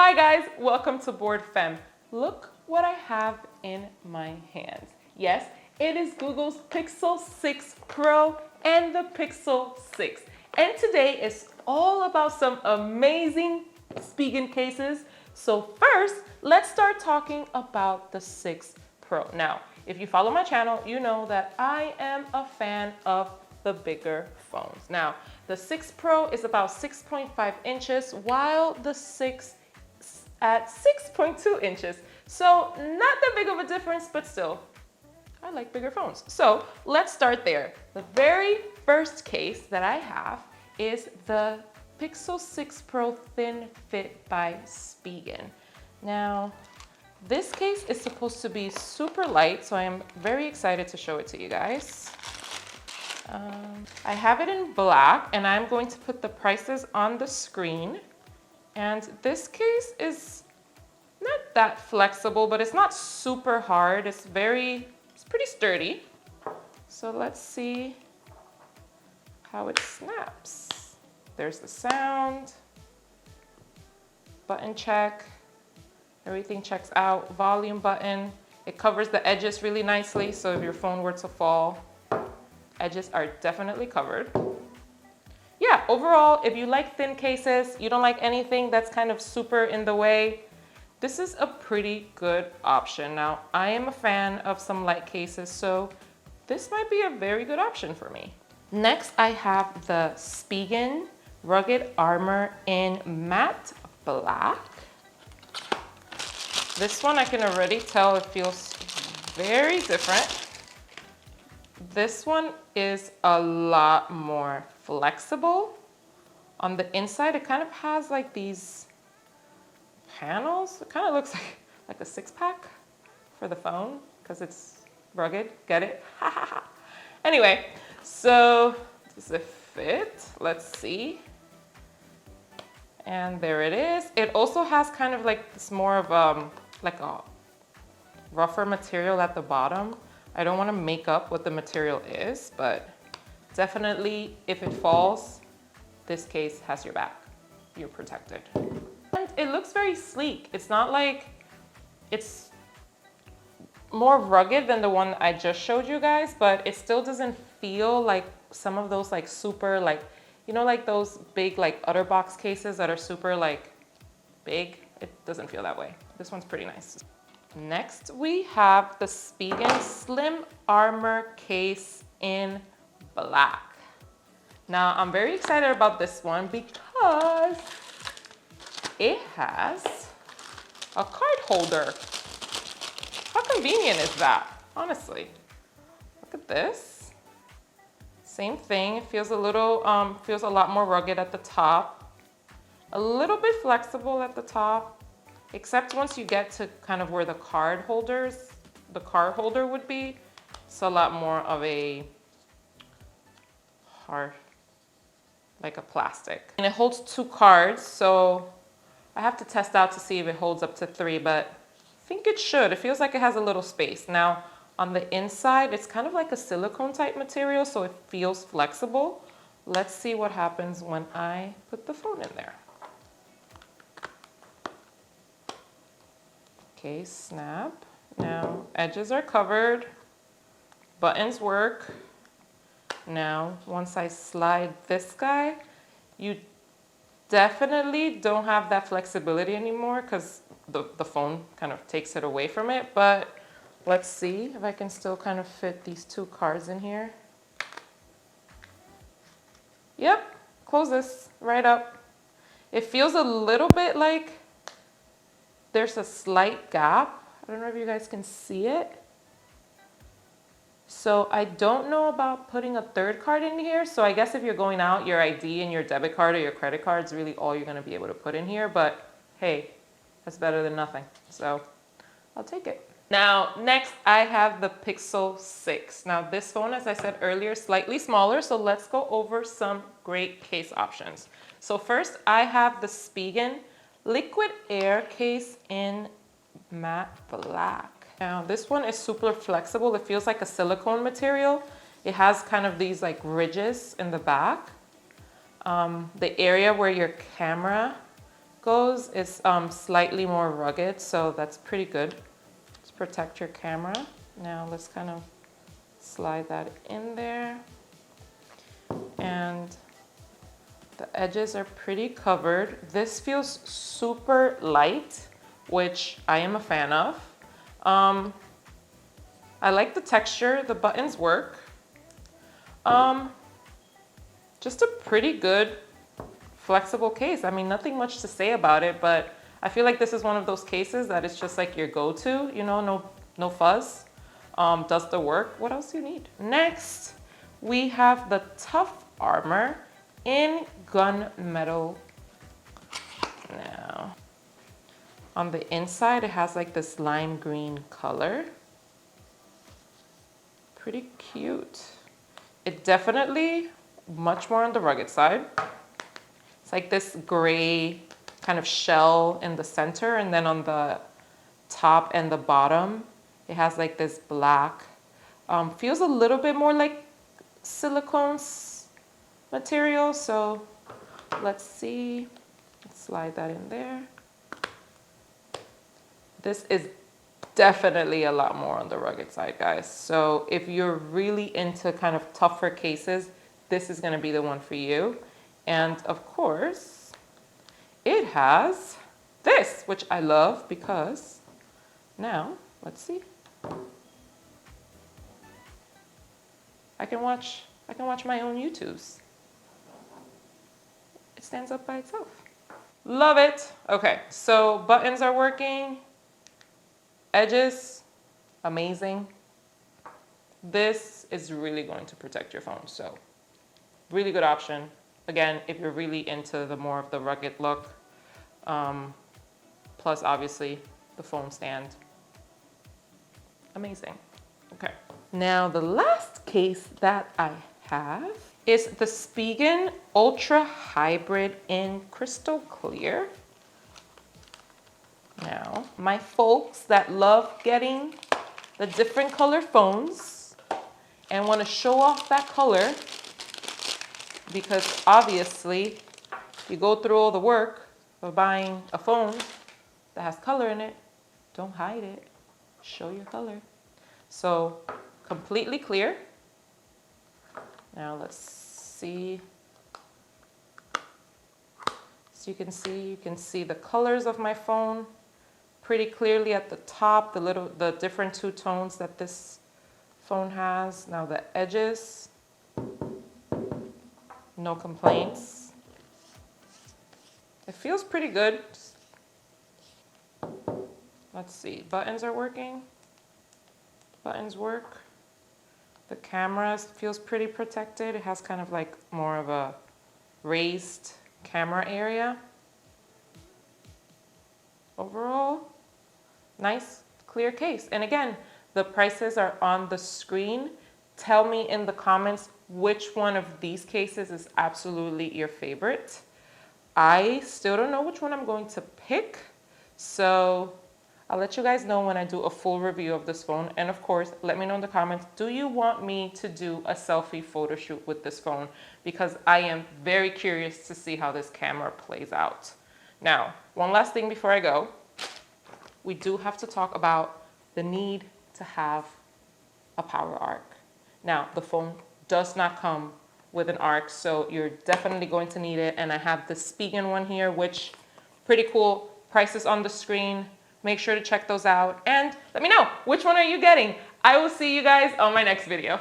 Hi guys, welcome to BooredFemme. Look what I have in my hands. Yes, it is Google's Pixel 6 Pro and the Pixel 6. And today is all about some amazing Spigen cases. So first, let's start talking about the 6 Pro. Now, if you follow my channel, you know that I am a fan of the bigger phones. Now, the 6 Pro is about 6.5 inches, while the 6 at 6.2 inches. So not that big of a difference, but still, I like bigger phones. So let's start there. The very first case that I have is the Pixel 6 Pro Thin Fit by Spigen. Now, this case is supposed to be super light, so I am very excited to show it to you guys. I have it in black, and I'm going to put the prices on the screen. And this case is not that flexible, but it's not super hard. It's pretty sturdy. So let's see how it snaps. There's the sound, button check, everything checks out, volume button. It covers the edges really nicely, so if your phone were to fall, edges are definitely covered. Yeah, overall, if you like thin cases, you don't like anything that's kind of super in the way, this is a pretty good option. Now, I am a fan of some light cases, so this might be a very good option for me. Next, I have the Spigen Rugged Armor in matte black. This one I can already tell it feels very different. This one is a lot more flexible. On the inside, it kind of has like these panels. It kind of looks like a six-pack for the phone because it's rugged. Get it? Anyway, so does it fit? Let's see. And there it is. It also has kind of like this more of like a rougher material at the bottom. I don't want to make up what the material is, but definitely if it falls, this case has your back. You're protected. And it looks very sleek. It's not like, it's more rugged than the one I just showed you guys, but it still doesn't feel like some of those like super like, you know, like those big like OtterBox cases that are super like big. It doesn't feel that way. This one's pretty nice. Next, we have the Spigen Slim Armor case in black. Now, I'm very excited about this one because it has a card holder. How convenient is that? Honestly, look at this. Same thing, it feels a lot more rugged at the top. A little bit flexible at the top. Except once you get to kind of where the card holder would be, it's a lot more of a hard, like a plastic. And it holds 2 cards, so I have to test out to see if it holds up to 3, but I think it should. It feels like it has a little space. Now, on the inside, it's kind of like a silicone type material, so it feels flexible. Let's see what happens when I put the phone in there. Okay, snap. Now, edges are covered, buttons work. Now, once I slide this guy, you definitely don't have that flexibility anymore because the phone kind of takes it away from it. But let's see if I can still kind of fit these 2 cards in here. Yep, close this right up. It feels a little bit like there's a slight gap. I don't know if you guys can see it. So I don't know about putting a 3rd card in here. So I guess if you're going out, your ID and your debit card or your credit card is really all you're gonna be able to put in here. But hey, that's better than nothing. So I'll take it. Now, next I have the Pixel 6. Now this phone, as I said earlier, is slightly smaller. So let's go over some great case options. So first I have the Spigen Liquid Air case in matte black. Now this one is super flexible. It feels like a silicone material. It has kind of these like ridges in the back. The area where your camera goes, it's slightly more rugged, so that's pretty good to protect your camera. Now let's kind of slide that in there. And the edges are pretty covered. This feels super light, which I am a fan of. I like the texture, the buttons work. Just a pretty good flexible case. I mean, nothing much to say about it, but I feel like this is one of those cases that it's just like your go-to, you know, no fuzz, does the work. What else do you need? Next, we have the Tough Armor in gunmetal. Now, on the inside, it has like this lime green color. Pretty cute. It definitely much more on the rugged side. It's like this gray kind of shell in the center, and then on the top and the bottom, it has like this black. Feels a little bit more like silicone material, so let's see. Let's slide that in there. This is definitely a lot more on the rugged side, guys. So if you're really into kind of tougher cases, this is going to be the one for you. And of course, it has this, which I love because now, let's see. I can watch my own YouTubes. It stands up by itself. Love it. Okay, so buttons are working. Edges, amazing. This is really going to protect your phone, so really good option. Again, if you're really into the more of the rugged look, plus obviously the phone stand. Amazing. Okay. Now the last case that I have is the Spigen Ultra Hybrid in Crystal Clear. Now, my folks that love getting the different color phones and want to show off that color, because obviously you go through all the work of buying a phone that has color in it, don't hide it, show your color. So completely clear. Now let's see. So you can see the colors of my phone pretty clearly at the top, the different two tones that this phone has. Now the edges, no complaints. It feels pretty good. Let's see, buttons are working. Buttons work. The camera feels pretty protected. It has kind of like more of a raised camera area. Overall, nice, clear case. And again, the prices are on the screen. Tell me in the comments which one of these cases is absolutely your favorite. I still don't know which one I'm going to pick, so I'll let you guys know when I do a full review of this phone. And of course, let me know in the comments, do you want me to do a selfie photo shoot with this phone? Because I am very curious to see how this camera plays out. Now, one last thing before I go. We do have to talk about the need to have a power arc. Now, the phone does not come with an arc, so you're definitely going to need it. And I have the Spigen one here, which pretty cool. Prices on the screen. Make sure to check those out and let me know, which one are you getting? I will see you guys on my next video.